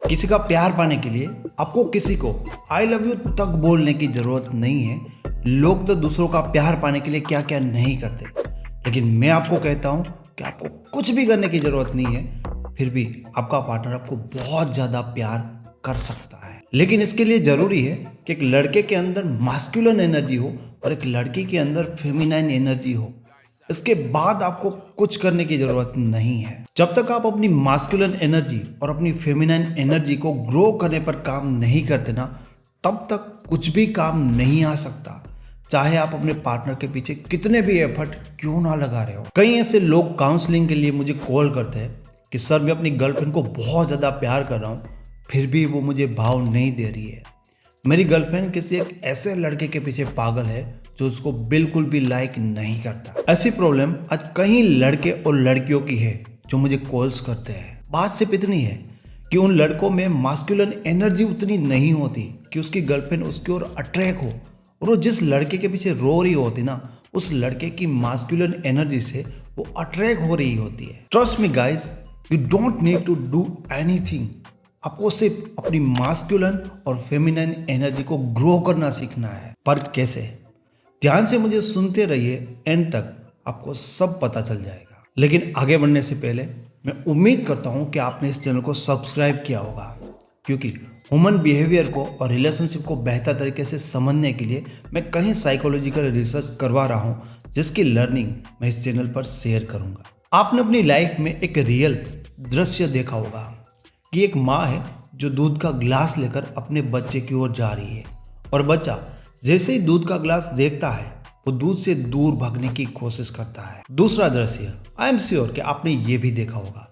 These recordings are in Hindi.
किसी का प्यार पाने के लिए आपको किसी को आई लव यू तक बोलने की जरूरत नहीं है। लोग तो दूसरों का प्यार पाने के लिए क्या क्या नहीं करते, लेकिन मैं आपको कहता हूं कि आपको कुछ भी करने की जरूरत नहीं है, फिर भी आपका पार्टनर आपको बहुत ज्यादा प्यार कर सकता है। लेकिन इसके लिए जरूरी है कि एक लड़के के अंदर मास्कुलिन एनर्जी हो और एक लड़की के अंदर फेमिनाइन एनर्जी हो। इसके बाद आपको कुछ करने की जरूरत नहीं है। जब तक आप अपनी मास्कुलिन एनर्जी और अपनी फेमिनाइन एनर्जी को ग्रो करने पर काम नहीं करते ना, तब तक कुछ भी काम नहीं आ सकता, चाहे आप अपने पार्टनर के पीछे कितने भी एफर्ट क्यों ना लगा रहे हो। कई ऐसे लोग काउंसलिंग के लिए मुझे कॉल करते हैं कि सर मैं अपनी गर्लफ्रेंड को बहुत ज़्यादा प्यार कर रहा हूँ, फिर भी वो मुझे भाव नहीं दे रही है। मेरी गर्लफ्रेंड किसी एक ऐसे लड़के के पीछे पागल है जो उसको बिल्कुल भी लाइक नहीं करता। ऐसी प्रॉब्लम आज कई लड़के और लड़कियों की है जो मुझे कॉल्स करते हैं। बात सिर्फ इतनी है कि उन लड़कों में मास्कुलिन एनर्जी उतनी नहीं होती कि उसकी गर्लफ्रेंड उसकी ओर अट्रैक्ट हो, और वो जिस लड़के के पीछे रो रही होती ना, उस लड़के की मास्कुलिन एनर्जी से वो अट्रैक्ट हो रही होती है। Trust me guys, you don't need to do anything. आपको सिर्फ अपनी मास्कुलिन और फेमिनाइन एनर्जी को ग्रो करना सीखना है। पर कैसे? ध्यान से मुझे सुनते रहिए, एंड तक आपको सब पता चल जाएगा। लेकिन आगे बढ़ने से पहले मैं उम्मीद करता हूँ कि आपने इस चैनल को सब्सक्राइब किया होगा, क्योंकि ह्यूमन बिहेवियर को और रिलेशनशिप को बेहतर तरीके से समझने के लिए मैं कहीं साइकोलॉजिकल रिसर्च करवा रहा हूँ, जिसकी लर्निंग मैं इस चैनल पर शेयर करूँगा। आपने अपनी लाइफ में एक रियल दृश्य देखा होगा कि एक माँ है जो दूध का ग्लास लेकर अपने बच्चे की ओर जा रही है, और बच्चा जैसे ही दूध का ग्लास देखता है वो दूध से दूर भागने की कोशिश करता है। दूसरा दृश्य, आई एम श्योर कि आपने ये भी देखा होगा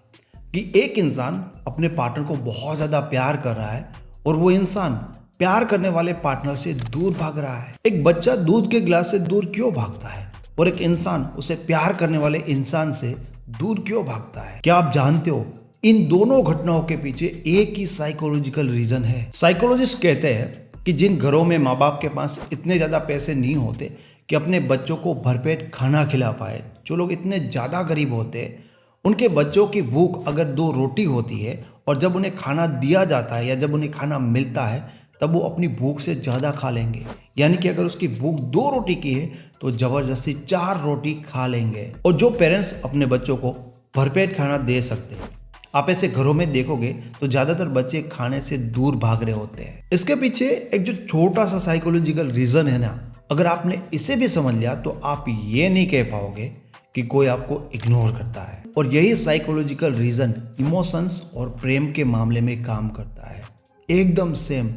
कि एक इंसान अपने पार्टनर को बहुत ज़्यादा प्यार कर रहा है और वो इंसान प्यार करने वाले पार्टनर से दूर भाग रहा है। एक बच्चा दूध के ग्लास से दूर क्यों भागता है और एक इंसान उसे प्यार करने वाले इंसान से दूर क्यों भागता है? क्या आप जानते हो इन दोनों घटनाओं के पीछे एक ही साइकोलॉजिकल रीजन है। साइकोलॉजिस्ट कहते हैं कि जिन घरों में माँ बाप के पास इतने ज़्यादा पैसे नहीं होते कि अपने बच्चों को भरपेट खाना खिला पाए, जो लोग इतने ज़्यादा गरीब होते हैं, उनके बच्चों की भूख अगर 2 रोटी होती है और जब उन्हें खाना दिया जाता है या जब उन्हें खाना मिलता है तब वो अपनी भूख से ज़्यादा खा लेंगे। यानी कि अगर उसकी भूख 2 रोटी की है तो ज़बरदस्ती 4 रोटी खा लेंगे। और जो पेरेंट्स अपने बच्चों को भरपेट खाना दे सकते हैं, आप ऐसे घरों में देखोगे तो ज़्यादातर बच्चे खाने से दूर भाग रहे होते हैं। इसके पीछे एक जो छोटा सा साइकोलॉजिकल रीज़न है ना, अगर आपने इसे भी समझ लिया तो आप ये नहीं कह पाओगे कि कोई आपको इग्नोर करता है। और यही साइकोलॉजिकल रीज़न इमोशंस और प्रेम के मामले में काम करता है। एकदम सेम,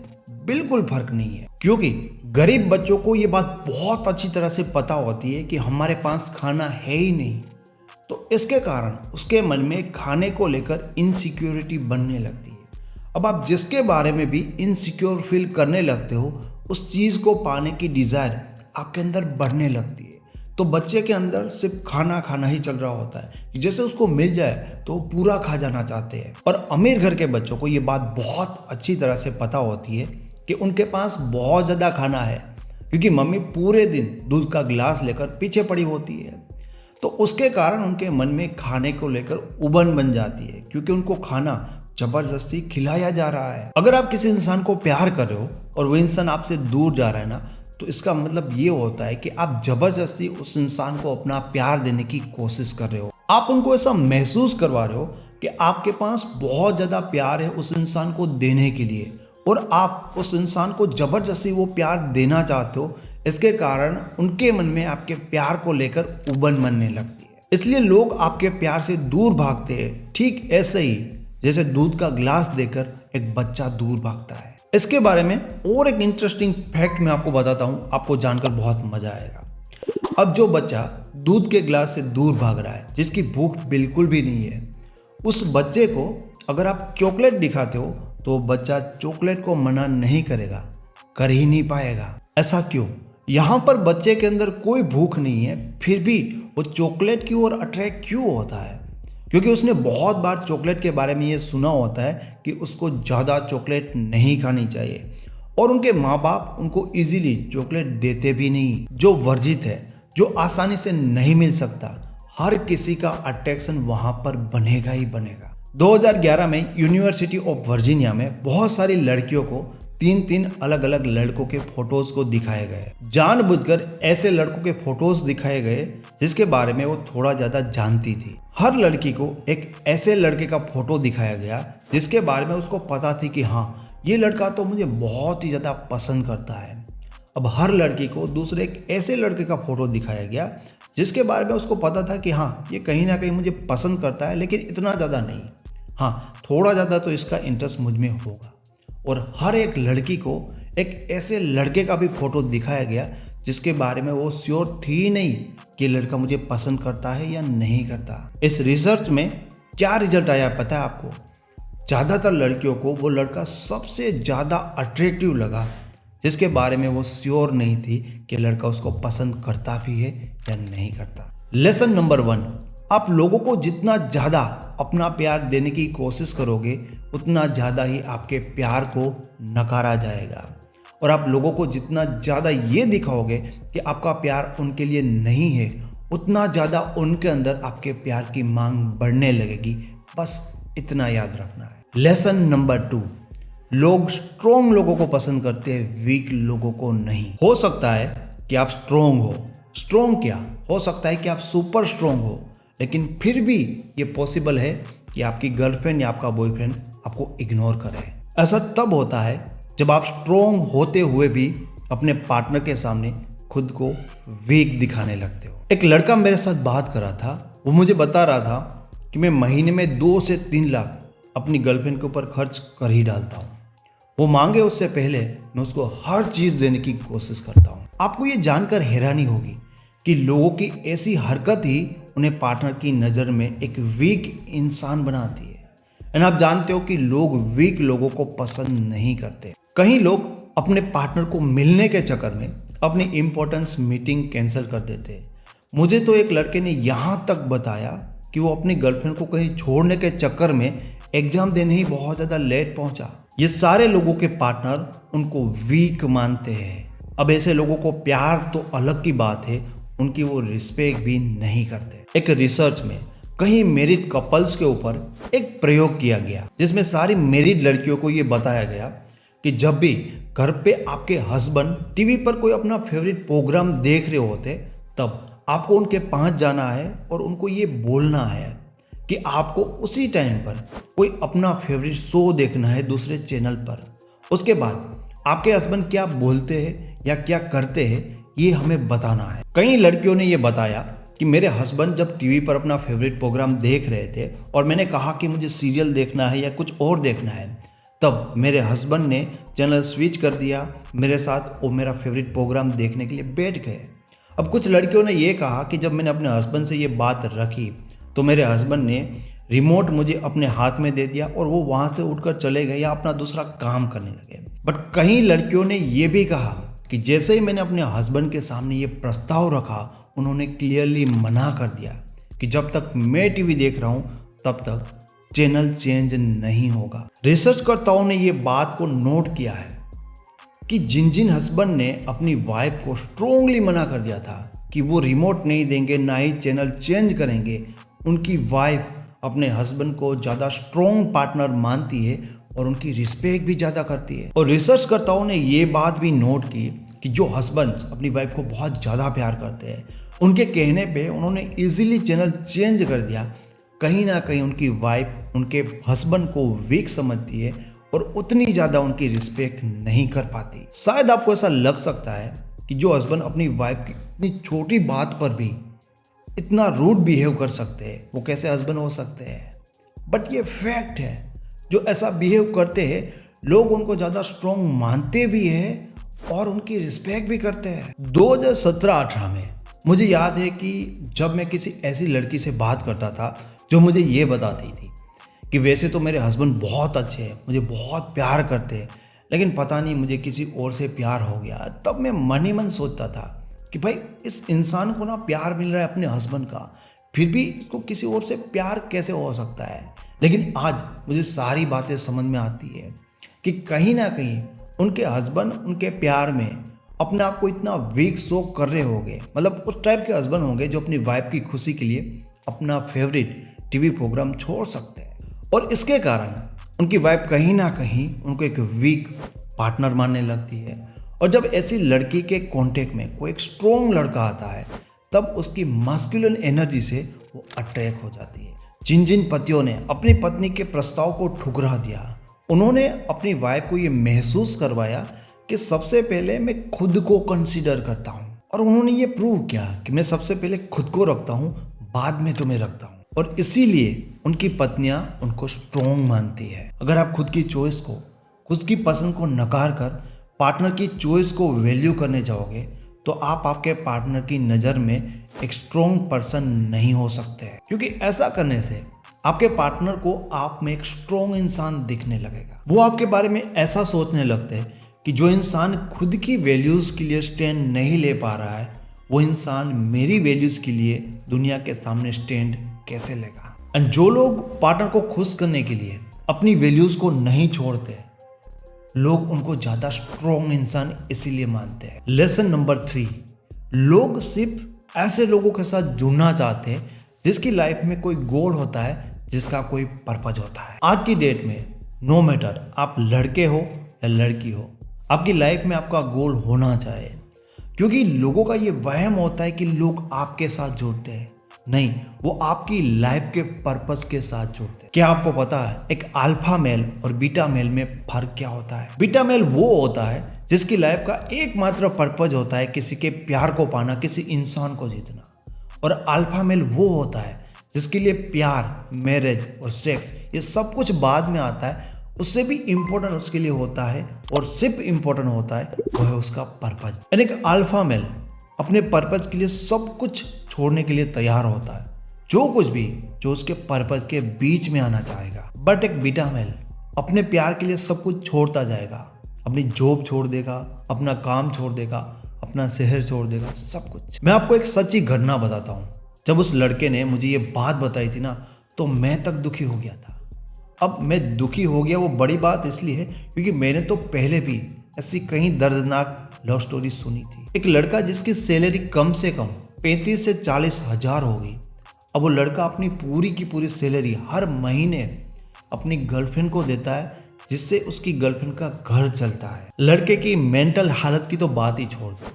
बिल्कुल फर्क नहीं है, क्योंकि गरीब बच्चों को ये बात बहुत अच्छी तरह से पता होती है कि हमारे पास खाना है ही नहीं, तो इसके कारण उसके मन में खाने को लेकर इनसिक्योरिटी बनने लगती है। अब आप जिसके बारे में भी इनसिक्योर फील करने लगते हो, उस चीज़ को पाने की डिज़ायर आपके अंदर बढ़ने लगती है। तो बच्चे के अंदर सिर्फ खाना खाना ही चल रहा होता है कि जैसे उसको मिल जाए तो वो पूरा खा जाना चाहते हैं। और अमीर घर के बच्चों को ये बात बहुत अच्छी तरह से पता होती है कि उनके पास बहुत ज़्यादा खाना है, क्योंकि मम्मी पूरे दिन दूध का गिलास लेकर पीछे पड़ी होती है। तो उसके कारण उनके मन में खाने को लेकर उबन बन जाती है, क्योंकि उनको खाना जबरदस्ती खिलाया जा रहा है। अगर आप किसी इंसान को प्यार कर रहे हो और वो इंसान आपसे दूर जा रहा है ना, तो इसका मतलब ये होता है कि आप जबरदस्ती उस इंसान को अपना प्यार देने की कोशिश कर रहे हो। आप उनको ऐसा महसूस करवा रहे हो कि आपके पास बहुत ज़्यादा प्यार है उस इंसान को देने के लिए, और आप उस इंसान को जबरदस्ती वो प्यार देना चाहते हो। इसके कारण उनके मन में आपके प्यार को लेकर उबन बनने लगती है, इसलिए लोग आपके प्यार से दूर भागते हैं। ठीक ऐसे ही जैसे दूध का ग्लास देकर एक बच्चा दूर भागता है। इसके बारे में और एक इंटरेस्टिंग फैक्ट मैं आपको बताता हूँ, आपको जानकर बहुत मजा आएगा। अब जो बच्चा दूध के ग्लास से दूर भाग रहा है, जिसकी भूख बिल्कुल भी नहीं है, उस बच्चे को अगर आप चॉकलेट दिखाते हो तो बच्चा चॉकलेट को मना नहीं करेगा, कर ही नहीं पाएगा। ऐसा क्यों? यहाँ पर बच्चे के अंदर कोई भूख नहीं है, फिर भी वो चॉकलेट की ओर अट्रैक्ट क्यों होता है? क्योंकि उसने बहुत बार चॉकलेट के बारे में ये सुना होता है कि उसको ज़्यादा चॉकलेट नहीं खानी चाहिए, और उनके माँ बाप उनको इजीली चॉकलेट देते भी नहीं, जो वर्जित है, जो आसानी से नहीं मिल सकता। हर किसी का अट्रैक्शन वहाँ पर बनेगा ही बनेगा। 2011 में यूनिवर्सिटी ऑफ वर्जीनिया में बहुत सारी लड़कियों को तीन अलग अलग लड़कों के फोटोज को दिखाए गए। जानबूझकर ऐसे लड़कों के फोटोज दिखाए गए जिसके बारे में वो थोड़ा ज्यादा जानती थी। हर लड़की को एक ऐसे लड़के का फोटो दिखाया गया जिसके बारे में उसको पता थी कि हाँ, ये लड़का तो मुझे बहुत ही ज्यादा पसंद करता है। अब हर लड़की को दूसरे एक ऐसे लड़के का फोटो दिखाया गया जिसके बारे में उसको पता था कि हाँ, ये कहीं ना कहीं मुझे पसंद करता है, लेकिन इतना ज़्यादा नहीं। हाँ, थोड़ा ज़्यादा तो इसका इंटरेस्ट मुझ में होगा। और हर एक लड़की को एक ऐसे लड़के का भी फोटो दिखाया गया जिसके बारे में वो श्योर थी ही नहीं कि ये लड़का मुझे पसंद करता है या नहीं करता। इस रिसर्च में क्या रिजल्ट आया पता है आपको? ज़्यादातर लड़कियों को वो लड़का सबसे ज़्यादा अट्रैक्टिव लगा जिसके बारे में वो श्योर नहीं थी कि लड़का उसको पसंद करता भी है या नहीं करता। लेसन नंबर 1, आप लोगों को जितना ज़्यादा अपना प्यार देने की कोशिश करोगे उतना ज़्यादा ही आपके प्यार को नकारा जाएगा। और आप लोगों को जितना ज़्यादा ये दिखाओगे कि आपका प्यार उनके लिए नहीं है, उतना ज़्यादा उनके अंदर आपके प्यार की मांग बढ़ने लगेगी। बस इतना याद रखना है। लेसन नंबर 2, लोग स्ट्रोंग लोगों को पसंद करते हैं, वीक लोगों को नहीं। हो सकता है कि आप स्ट्रोंग हो, स्ट्रोंग क्या हो सकता है कि आप सुपर स्ट्रोंग हो, लेकिन फिर भी ये पॉसिबल है कि आपकी गर्लफ्रेंड या आपका बॉयफ्रेंड आपको इग्नोर करे। ऐसा तब होता है जब आप स्ट्रोंग होते हुए भी अपने पार्टनर के सामने खुद को वीक दिखाने लगते हो। एक लड़का मेरे साथ बात कर रहा था, वो मुझे बता रहा था कि मैं महीने में 2 से 3 लाख अपनी गर्लफ्रेंड के ऊपर खर्च कर ही डालता हूँ। वो मांगे उससे पहले मैं उसको हर चीज़ देने की कोशिश करता हूँ। आपको ये जानकर हैरानी होगी कि लोगों की ऐसी हरकत ही उन्हें पार्टनर की नज़र में एक वीक इंसान बनाती है। एंड आप जानते हो कि लोग वीक लोगों को पसंद नहीं करते। कई लोग अपने पार्टनर को मिलने के चक्कर में अपनी इम्पोर्टेंस मीटिंग कैंसिल कर देते। मुझे तो एक लड़के ने यहाँ तक बताया कि वो अपनी गर्लफ्रेंड को कहीं छोड़ने के चक्कर में एग्जाम देने ही बहुत ज़्यादा लेट पहुँचा। ये सारे लोगों के पार्टनर उनको वीक मानते हैं। अब ऐसे लोगों को प्यार तो अलग की बात है, उनकी वो रिस्पेक्ट भी नहीं करते। एक रिसर्च में कई मैरिड कपल्स के ऊपर एक प्रयोग किया गया जिसमें सारी मैरिड लड़कियों को ये बताया गया कि जब भी घर पे आपके हस्बैंड टीवी पर कोई अपना फेवरेट प्रोग्राम देख रहे होते तब आपको उनके पास जाना है और उनको ये बोलना है कि आपको उसी टाइम पर कोई अपना फेवरेट शो देखना है दूसरे चैनल पर। उसके बाद आपके हस्बैंड क्या बोलते हैं या क्या करते हैं ये हमें बताना है। कई लड़कियों ने ये बताया कि मेरे हस्बैंड जब टीवी पर अपना फेवरेट प्रोग्राम देख रहे थे और मैंने कहा कि मुझे सीरियल देखना है या कुछ और देखना है, तब मेरे हस्बैंड ने चैनल स्विच कर दिया मेरे साथ, वो मेरा फेवरेट प्रोग्राम देखने के लिए बैठ गए। अब कुछ लड़कियों ने ये कहा कि जब मैंने अपने हस्बैंड से ये बात रखी तो मेरे हस्बैंड ने रिमोट मुझे अपने हाथ में दे दिया और वो वहाँ से उठकर चले गए या अपना दूसरा काम करने लगे। बट कई लड़कियों ने ये भी कहा कि जैसे ही मैंने अपने हस्बैंड के सामने ये प्रस्ताव रखा, उन्होंने क्लियरली मना कर दिया कि जब तक मैं टीवी देख रहा हूँ तब तक चैनल चेंज नहीं होगा। रिसर्चकर्ताओं ने ये बात को नोट किया है कि जिन जिन हस्बैंड ने अपनी वाइफ को स्ट्रोंगली मना कर दिया था कि वो रिमोट नहीं देंगे ना ही चैनल चेंज करेंगे, उनकी वाइफ अपने हस्बैंड को ज़्यादा स्ट्रॉन्ग पार्टनर मानती है और उनकी रिस्पेक्ट भी ज़्यादा करती है। और रिसर्चकर्ताओं ने ये बात भी नोट की कि जो हस्बैंड अपनी वाइफ को बहुत ज़्यादा प्यार करते हैं, उनके कहने पे उन्होंने इजीली चैनल चेंज कर दिया। कहीं ना कहीं उनकी वाइफ उनके हस्बैंड को वीक समझती है और उतनी ज़्यादा उनकी रिस्पेक्ट नहीं कर पाती। शायद आपको ऐसा लग सकता है कि जो हस्बैंड अपनी वाइफ की इतनी छोटी बात पर भी इतना रूड बिहेव कर सकते हैं, वो कैसे हस्बैंड हो सकते हैं? बट ये फैक्ट है, जो ऐसा बिहेव करते हैं लोग उनको ज़्यादा स्ट्रॉन्ग मानते भी हैं और उनकी रिस्पेक्ट भी करते हैं। 2017-18 में मुझे याद है कि जब मैं किसी ऐसी लड़की से बात करता था जो मुझे ये बताती थी कि वैसे तो मेरे हस्बैंड बहुत अच्छे हैं, मुझे बहुत प्यार करते हैं, लेकिन पता नहीं मुझे किसी और से प्यार हो गया। तब मैं मन ही मन सोचता था कि भाई इस इंसान को ना प्यार मिल रहा है अपने हस्बैंड का, फिर भी इसको किसी और से प्यार कैसे हो सकता है। लेकिन आज मुझे सारी बातें समझ में आती है कि कहीं ना कहीं उनके हस्बैंड उनके प्यार में अपने आप को इतना वीक शो कर रहे होंगे, मतलब उस टाइप के हस्बैंड होंगे जो अपनी वाइफ की खुशी के लिए अपना फेवरेट टीवी प्रोग्राम छोड़ सकते हैं। और इसके कारण उनकी वाइफ कहीं ना कहीं उनको एक वीक पार्टनर मानने लगती है। और जब ऐसी लड़की के कांटेक्ट में कोई एक स्ट्रॉन्ग लड़का आता है तब उसकी मास्कुलिन एनर्जी से वो अट्रैक्ट हो जाती है। जिन जिन पतियों ने अपनी पत्नी के प्रस्ताव को ठुकरा दिया, उन्होंने अपनी वाइफ को ये महसूस करवाया कि सबसे पहले मैं खुद को कंसीडर करता हूँ, और उन्होंने ये प्रूव किया कि मैं सबसे पहले खुद को रखता हूँ, बाद में तुम्हें रखता हूँ। और इसीलिए उनकी पत्नियां उनको स्ट्रॉन्ग मानती है। अगर आप खुद की चॉइस को, खुद की पसंद को नकार कर पार्टनर की चॉइस को वैल्यू करने जाओगे तो आप आपके पार्टनर की नज़र में एक स्ट्रॉन्ग पर्सन नहीं हो सकते, क्योंकि ऐसा करने से आपके पार्टनर को आप में एक स्ट्रॉन्ग इंसान दिखने लगेगा। वो आपके बारे में ऐसा सोचने लगते हैं कि जो इंसान खुद की वैल्यूज़ के लिए स्टैंड नहीं ले पा रहा है, वो इंसान मेरी वैल्यूज़ के लिए दुनिया के सामने स्टैंड कैसे लेगा। एंड जो लोग पार्टनर को खुश करने के लिए अपनी वैल्यूज़ को नहीं छोड़ते, लोग उनको ज़्यादा स्ट्रॉन्ग इंसान इसीलिए मानते हैं। लेसन नंबर 3, लोग सिर्फ ऐसे लोगों के साथ जुड़ना चाहते हैं जिसकी लाइफ में कोई गोल होता है, जिसका कोई पर्पज होता है। आज की डेट में नो मैटर आप लड़के हो या लड़की हो, आपकी लाइफ में आपका गोल होना चाहिए, क्योंकि लोगों का ये वहम होता है कि लोग आपके साथ जुड़ते हैं। नहीं, वो आपकी लाइफ के पर्पस के साथ जुड़ते हैं। क्या आपको पता है एक अल्फा मेल और बीटा मेल में फर्क क्या होता है? बीटा मेल वो होता है जिसकी लाइफ का एकमात्र पर्पज होता है किसी के प्यार को पाना, किसी इंसान को जीतना। और अल्फा मेल वो होता है जिसके लिए प्यार, मैरिज और सेक्स ये सब कुछ बाद में आता है। उससे भी इम्पोर्टेंट उसके लिए होता है, और सिर्फ इम्पोर्टेंट होता है वो है उसका पर्पज। यानी कि अल्फा मेल अपने पर्पज के लिए सब कुछ छोड़ने के लिए तैयार होता है, जो कुछ भी जो उसके पर्पज के बीच में आना चाहेगा। बट एक बीटा मेल अपने प्यार के लिए सब कुछ छोड़ता जाएगा, अपनी जॉब छोड़ देगा, अपना काम छोड़ देगा, अपना शहर छोड़ देगा, सब कुछ। मैं आपको एक सच्ची घटना बताता हूँ। जब उस लड़के ने मुझे ये बात बताई थी ना, तो मैं तक दुखी हो गया था। अब मैं दुखी हो गया, वो बड़ी बात इसलिए है क्योंकि मैंने तो पहले भी ऐसी कई दर्दनाक लव स्टोरी सुनी थी। एक लड़का जिसकी सैलरी कम से कम 35 से 40 हज़ार होगी, अब वो लड़का अपनी पूरी की पूरी सैलरी हर महीने अपनी गर्लफ्रेंड को देता है, जिससे उसकी गर्लफ्रेंड का घर चलता है। लड़के की मेंटल हालत की तो बात ही छोड़ दो,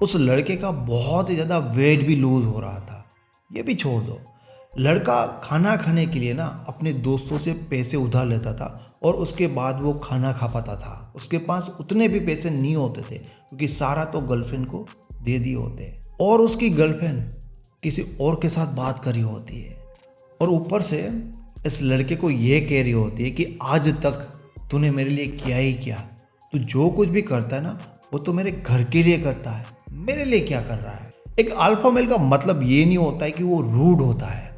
उस लड़के का बहुत ही ज़्यादा वेट भी लूज हो रहा था, ये भी छोड़ दो। लड़का खाना खाने के लिए ना अपने दोस्तों से पैसे उधार लेता था, और उसके बाद वो खाना खा पाता था। उसके पास उतने भी पैसे नहीं होते थे, क्योंकि सारा तो गर्लफ्रेंड को दे दिए होते, और उसकी गर्लफ्रेंड किसी और के साथ बात कर रही होती है, और ऊपर से इस लड़के को ये कह रही होती है कि आज तक तूने मेरे लिए किया ही क्या, तू जो कुछ भी करता है ना वो तो मेरे घर के लिए करता है, मेरे लिए क्या कर रहा है। एक अल्फा मेल का मतलब ये नहीं होता है कि वो रूड होता है,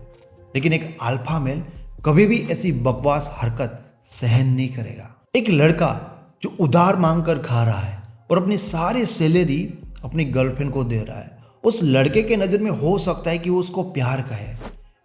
लेकिन एक अल्फा मेल कभी भी ऐसी बकवास हरकत सहन नहीं करेगा। एक लड़का जो उधार मांग कर खा रहा है और अपनी सारी सैलरी अपनी गर्लफ्रेंड को दे रहा है, उस लड़के के नज़र में हो सकता है कि वो उसको प्यार करे,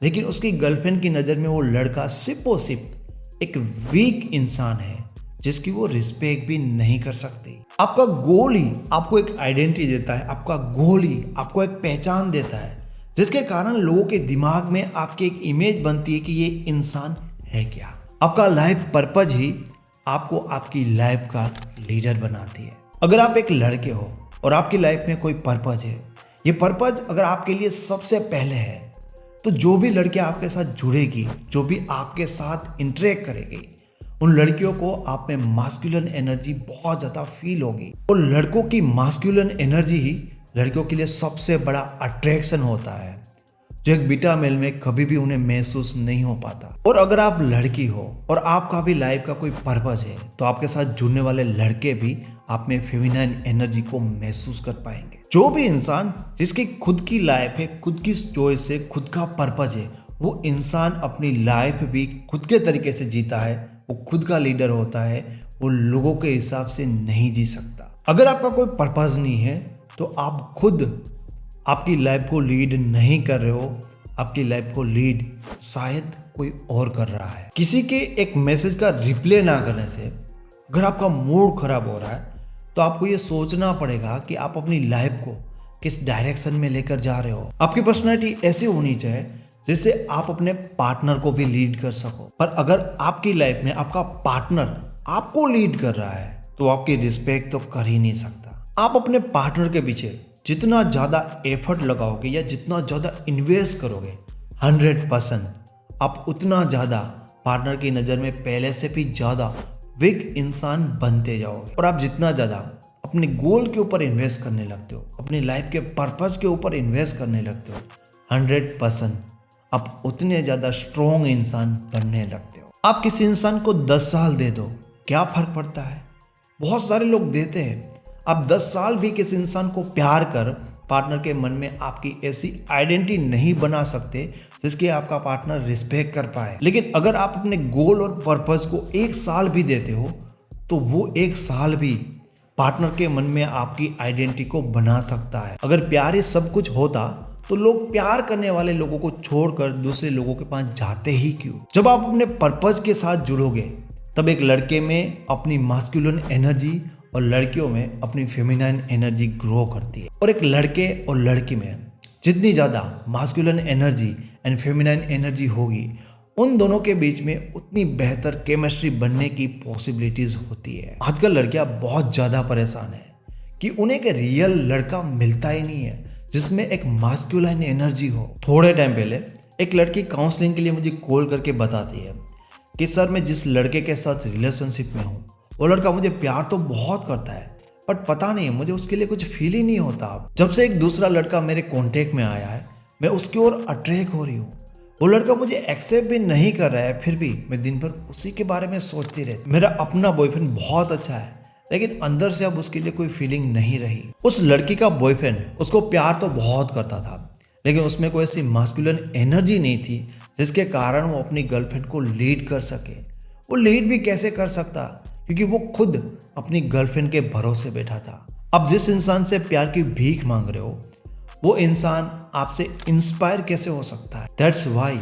लेकिन उसकी गर्लफ्रेंड की नज़र में वो लड़का सिर्फ और सिर्फ एक वीक इंसान है, जिसकी वो रिस्पेक्ट भी नहीं कर सकती। आपका गोल ही आपको एक आइडेंटिटी देता है, आपका गोल ही आपको एक पहचान देता है, जिसके कारण लोगों के दिमाग में आपकी एक इमेज बनती है कि ये इंसान है क्या। आपका लाइफ पर्पज ही आपको आपकी लाइफ का लीडर बनाती है। अगर आप एक लड़के हो और आपकी लाइफ में कोई पर्पज है, ये पर्पज अगर आपके लिए सबसे पहले है, तो जो भी लड़की आपके साथ जुड़ेगी, जो भी आपके साथ इंटरेक्ट करेगी, उन लड़कियों को आप में मास्कुलिन एनर्जी बहुत ज़्यादा फील होगी। और लड़कों की मास्कुलिन एनर्जी ही लड़कियों के लिए सबसे बड़ा अट्रैक्शन होता है, जो एक बीटा मेल में कभी भी उन्हें महसूस नहीं हो पाता। और अगर आप लड़की हो और आपका भी लाइफ का कोई पर्पज है, तो आपके साथ जुड़ने वाले लड़के भी आप में फेमिनाइन एनर्जी को महसूस कर पाएंगे। जो भी इंसान जिसकी खुद की लाइफ है, खुद की चॉइस है, खुद का पर्पज है, वो इंसान अपनी लाइफ भी खुद के तरीके से जीता है, वो खुद का लीडर होता है, वो लोगों के हिसाब से नहीं जी सकता। अगर आपका कोई पर्पज नहीं है तो आप खुद आपकी लाइफ को लीड नहीं कर रहे हो, आपकी लाइफ को लीड शायद कोई और कर रहा है। किसी के एक मैसेज का रिप्लाई ना करने से अगर आपका मूड खराब हो रहा है, तो आपको ये सोचना पड़ेगा कि आप अपनी लाइफ को किस डायरेक्शन में लेकर जा रहे हो। आपकी पर्सनैलिटी ऐसी होनी चाहिए जिससे आप अपने पार्टनर को भी लीड कर सको। पर अगर आपकी लाइफ में आपका पार्टनर आपको लीड कर रहा है तो आपकी रिस्पेक्ट तो कर ही नहीं सकता। आप अपने पार्टनर के पीछे जितना ज़्यादा एफर्ट लगाओगे या जितना ज़्यादा इन्वेस्ट करोगे 100% आप उतना ज़्यादा पार्टनर की नज़र में पहले से भी ज़्यादा वीक इंसान बनते जाओगे। और आप जितना ज़्यादा अपने गोल के ऊपर इन्वेस्ट करने लगते हो, अपनी लाइफ के पर्पस के ऊपर इन्वेस्ट करने लगते हो, 100% आप उतने ज़्यादा स्ट्रॉन्ग इंसान बनने लगते हो। आप किसी इंसान को 10 साल दे दो, क्या फ़र्क पड़ता है? बहुत सारे लोग देते हैं। आप 10 साल भी किसी इंसान को प्यार कर पार्टनर के मन में आपकी ऐसी आइडेंटिटी नहीं बना सकते जिसकी आपका पार्टनर रिस्पेक्ट कर पाए। लेकिन अगर आप अपने गोल और पर्पस को 1 साल भी देते हो तो वो 1 साल भी पार्टनर के मन में आपकी आइडेंटिटी को बना सकता है। अगर प्यार ही सब कुछ होता तो लोग प्यार करने वाले लोगों को छोड़कर दूसरे लोगों के पास जाते ही क्यों? जब आप अपने पर्पस के साथ जुड़ोगे तब एक लड़के में अपनी मास्कुलिन एनर्जी और लड़कियों में अपनी फेमिनाइन एनर्जी ग्रो करती है। और एक लड़के और लड़की में जितनी ज़्यादा masculine energy and feminine energy होगी उन दोनों के बीच में उतनी बेहतर केमिस्ट्री बनने की पॉसिबिलिटीज़ होती है। आजकल लड़कियां बहुत ज़्यादा परेशान है कि उन्हें एक रियल लड़का मिलता ही नहीं है जिसमें एक मास्कुलिन एनर्जी हो। थोड़े टाइम पहले एक लड़की काउंसलिंग के लिए मुझे कॉल करके बताती है कि सर मैं जिस लड़के के साथ रिलेशनशिप में हूँ वो लड़का मुझे प्यार तो बहुत करता है बट पता नहीं मुझे उसके लिए कुछ फील ही नहीं होता। जब से एक दूसरा लड़का मेरे कॉन्टेक्ट में आया है मैं उसकी ओर अट्रैक्ट हो रही हूँ। वो लड़का मुझे एक्सेप्ट भी नहीं कर रहा है फिर भी मैं दिन भर उसी के बारे में सोचती रहती। मेरा अपना बॉयफ्रेंड बहुत अच्छा है लेकिन अंदर से अब उसके लिए कोई फीलिंग नहीं रही। उस लड़की का बॉयफ्रेंड उसको प्यार तो बहुत करता था लेकिन उसमें कोई ऐसी मास्कुलिन एनर्जी नहीं थी जिसके कारण वो अपनी गर्लफ्रेंड को लीड कर सके। वो लीड भी कैसे कर सकता क्योंकि वो खुद अपनी गर्लफ्रेंड के भरोसे बैठा था। अब जिस इंसान से प्यार की भीख मांग रहे हो वो इंसान आपसे इंस्पायर कैसे हो सकता है? दैट्स वाई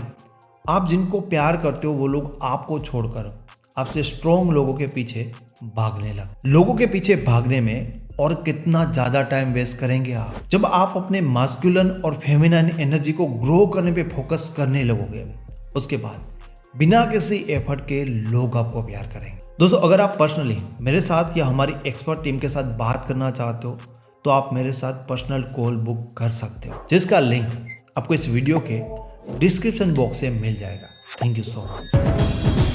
आप जिनको प्यार करते हो वो लोग आपको छोड़कर आपसे स्ट्रॉन्ग लोगों के पीछे भागने लगे। लोगों के पीछे भागने में और कितना ज़्यादा टाइम वेस्ट करेंगे आप? जब आप अपने मास्कुलिन और फेमिनाइन एनर्जी को ग्रो करने पे फोकस करने लगोगे उसके बाद बिना किसी एफर्ट के लोग आपको प्यार करेंगे। दोस्तों अगर आप पर्सनली मेरे साथ या हमारी एक्सपर्ट टीम के साथ बात करना चाहते हो तो आप मेरे साथ पर्सनल कॉल बुक कर सकते हो जिसका लिंक आपको इस वीडियो के डिस्क्रिप्शन बॉक्स में मिल जाएगा। Thank you so much.